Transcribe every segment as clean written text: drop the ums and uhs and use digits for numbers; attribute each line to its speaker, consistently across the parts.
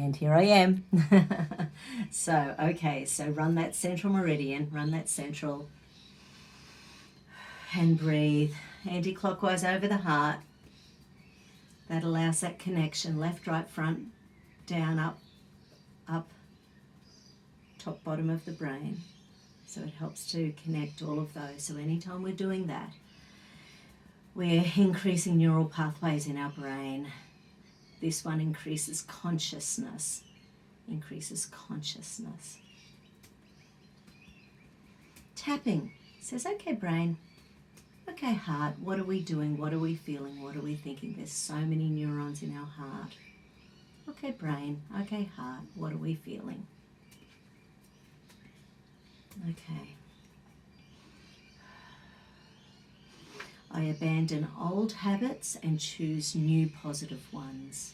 Speaker 1: And here I am. So, okay, so run that central meridian, run that central, and breathe anti-clockwise over the heart. That allows that connection, left, right, front, down, up, up, top, bottom of the brain. So it helps to connect all of those. So anytime we're doing that, we're increasing neural pathways in our brain. This one increases consciousness. Tapping says, okay, brain, okay, heart, what are we doing? What are we feeling? What are we thinking? There's so many neurons in our heart. Okay, brain, okay, heart, what are we feeling? Okay. I abandon old habits and choose new positive ones.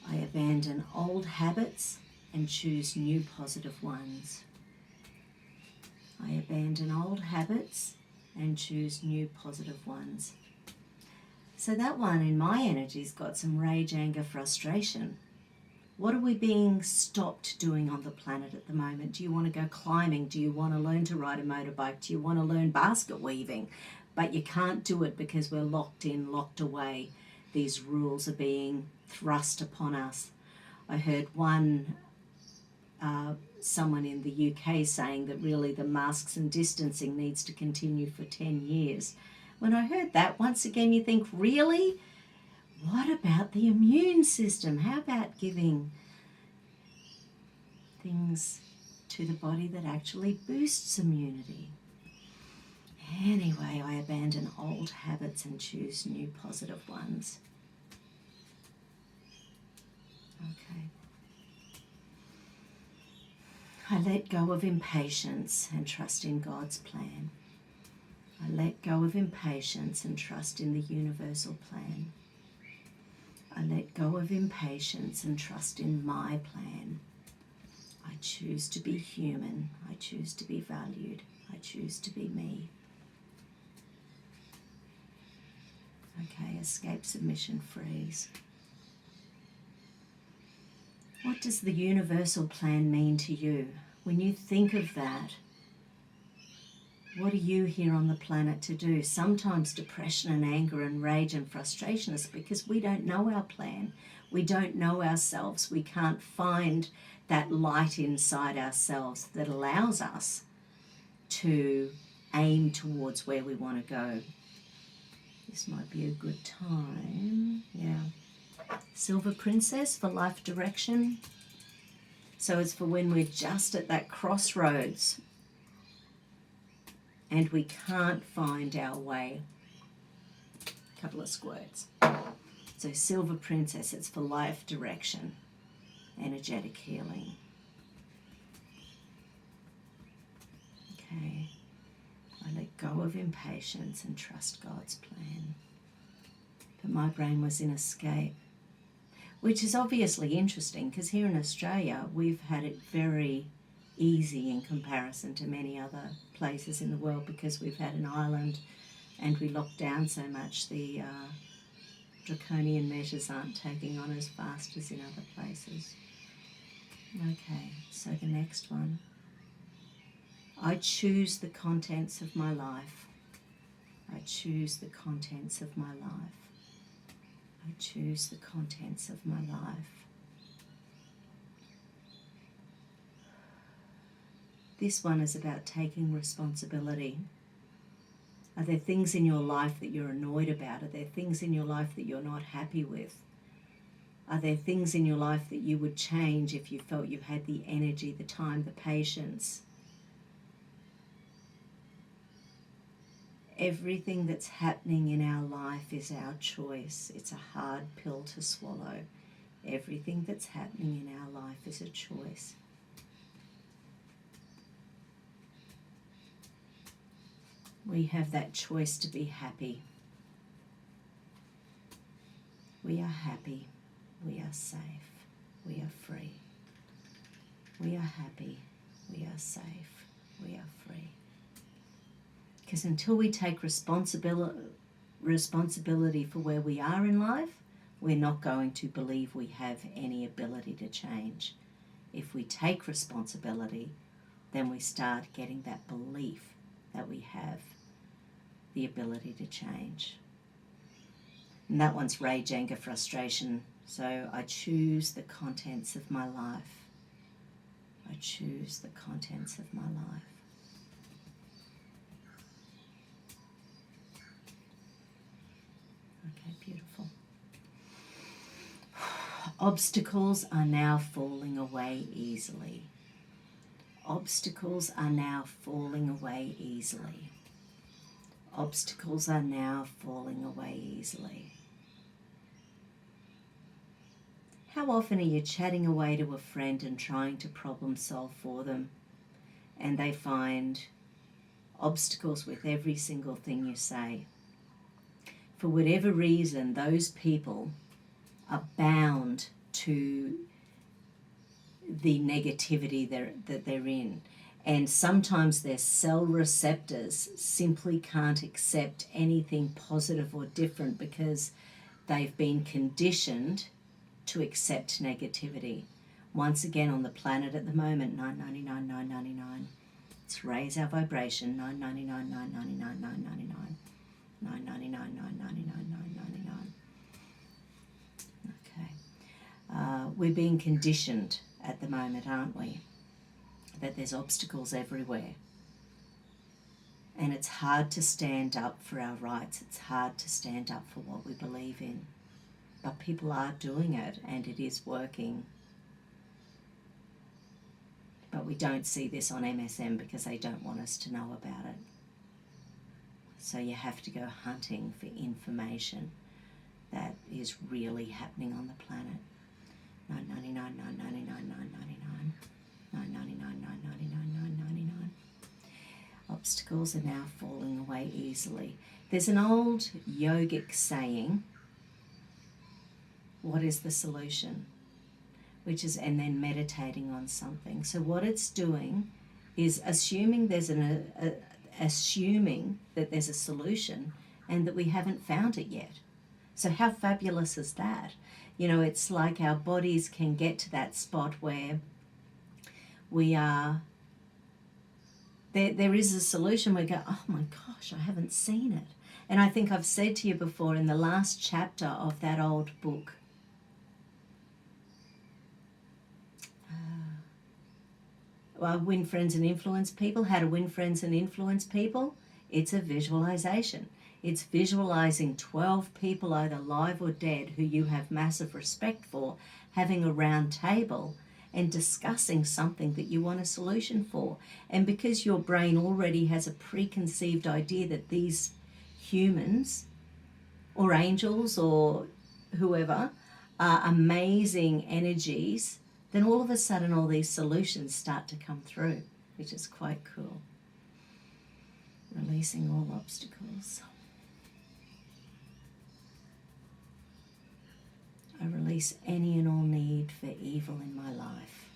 Speaker 1: I abandon old habits and choose new positive ones. I abandon old habits and choose new positive ones. So that one in my energy's got some rage, anger, frustration. What are we being stopped doing on the planet at the moment? Do you want to go climbing? Do you want to learn to ride a motorbike? Do you want to learn basket weaving? But you can't do it because we're locked in, locked away. These rules are being thrust upon us. I heard someone in the UK saying that really the masks and distancing needs to continue for 10 years. When I heard that, once again you think, really? What about the immune system? How about giving things to the body that actually boosts immunity? Anyway, I abandon old habits and choose new positive ones. Okay. I let go of impatience and trust in God's plan. I let go of impatience and trust in the universal plan. I let go of impatience and trust in my plan. I choose to be human. I choose to be valued. I choose to be me. Okay, escape, submission, freeze. What does the universal plan mean to you? When you think of that, what are you here on the planet to do? Sometimes depression and anger and rage and frustration is because we don't know our plan. We don't know ourselves. We can't find that light inside ourselves that allows us to aim towards where we want to go. This might be a good time. Yeah. Silver Princess for life direction. So it's for when we're just at that crossroads and we can't find our way. A couple of squirts. So Silver Princess, it's for life direction, energetic healing. Okay. I let go of impatience and trust God's plan. But my brain was in escape, which is obviously interesting because here in Australia we've had it very easy in comparison to many other places in the world because we've had an island and we locked down so much. The draconian measures aren't taking on as fast as in other places. Okay, so the next one. I choose the contents of my life. I choose the contents of my life. I choose the contents of my life. This one is about taking responsibility. Are there things in your life that you're annoyed about? Are there things in your life that you're not happy with? Are there things in your life that you would change if you felt you had the energy, the time, the patience? Everything that's happening in our life is our choice. It's a hard pill to swallow. Everything that's happening in our life is a choice. We have that choice to be happy. We are happy. We are safe. We are free. We are happy. We are safe. We are free. Because until we take responsibility for where we are in life, we're not going to believe we have any ability to change. If we take responsibility, then we start getting that belief that we have the ability to change. And that one's rage, anger, frustration. So I choose the contents of my life. I choose the contents of my life. Okay, beautiful. Obstacles are now falling away easily. Obstacles are now falling away easily. Obstacles are now falling away easily. How often are you chatting away to a friend and trying to problem solve for them, and they find obstacles with every single thing you say? For whatever reason, those people are bound to the negativity that they're in. And sometimes their cell receptors simply can't accept anything positive or different because they've been conditioned to accept negativity. Once again, on the planet at the moment, $9.99, $9.99. Let's raise our vibration, $9.99, $9.99, $9.99. $9.99, $9.99, $9.99. Okay. We're being conditioned at the moment, aren't we? That there's obstacles everywhere. And it's hard to stand up for our rights. It's hard to stand up for what we believe in. But people are doing it, and it is working. But we don't see this on MSM because they don't want us to know about it. So you have to go hunting for information that is really happening on the planet. $9.99, $9.99, $9.99, $9.99, $9.99, $9.99, $9.99. Obstacles are now falling away easily. There's an old yogic saying, what is the solution? Which is, and then meditating on something. So what it's doing is assuming assuming that there's a solution and that we haven't found it yet. So how fabulous is that? You know, it's like our bodies can get to that spot where we are, there is a solution. We go, oh my gosh, I haven't seen it. And I think I've said to you before in the last chapter of that old book, Win Friends and Influence People, How to Win Friends and Influence People. It's a visualization. It's visualizing 12 people, either live or dead, who you have massive respect for, having a round table and discussing something that you want a solution for. And because your brain already has a preconceived idea that these humans or angels or whoever are amazing energies, then all of a sudden all these solutions start to come through, which is quite cool. Releasing all obstacles. I release any and all need for evil in my life.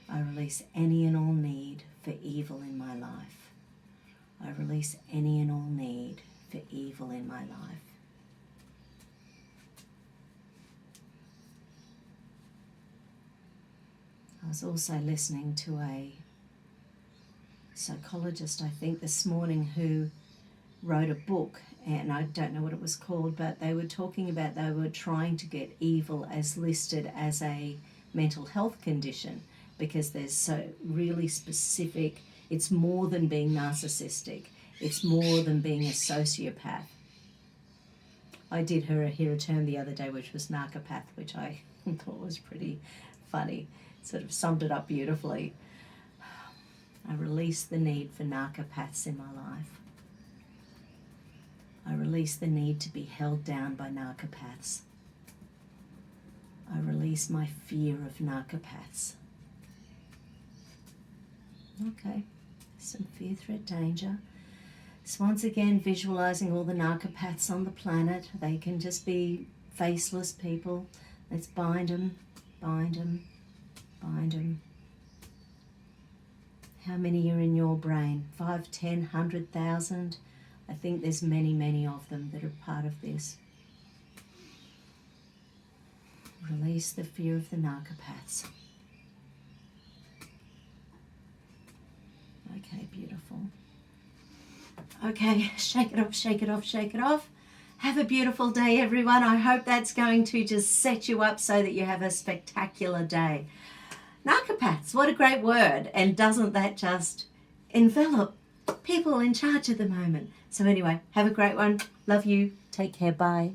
Speaker 1: I release any and all need for evil in my life. I release any and all need for evil in my life. I was also listening to a psychologist, I think, this morning who wrote a book, and I don't know what it was called, but they were talking about they were trying to get evil as listed as a mental health condition because there's so really specific, it's more than being narcissistic, it's more than being a sociopath. I did hear a term the other day which was narcopath, which I thought was pretty funny. Sort of summed it up beautifully. I release the need for narcopaths in my life. I release the need to be held down by narcopaths. I release my fear of narcopaths. Okay, some fear, threat, danger. So once again, visualizing all the narcopaths on the planet. They can just be faceless people. Let's bind them, bind them, bind them. How many are in your brain? 5, 10, 100,000? I think there's many, many of them that are part of this. Release the fear of the narcopaths. Okay, beautiful. Okay, shake it off, shake it off, shake it off. Have a beautiful day, everyone. I hope that's going to just set you up so that you have a spectacular day. Narcopaths, what a great word. And doesn't that just envelop people in charge at the moment? So anyway, have a great one. Love you. Take care. Bye.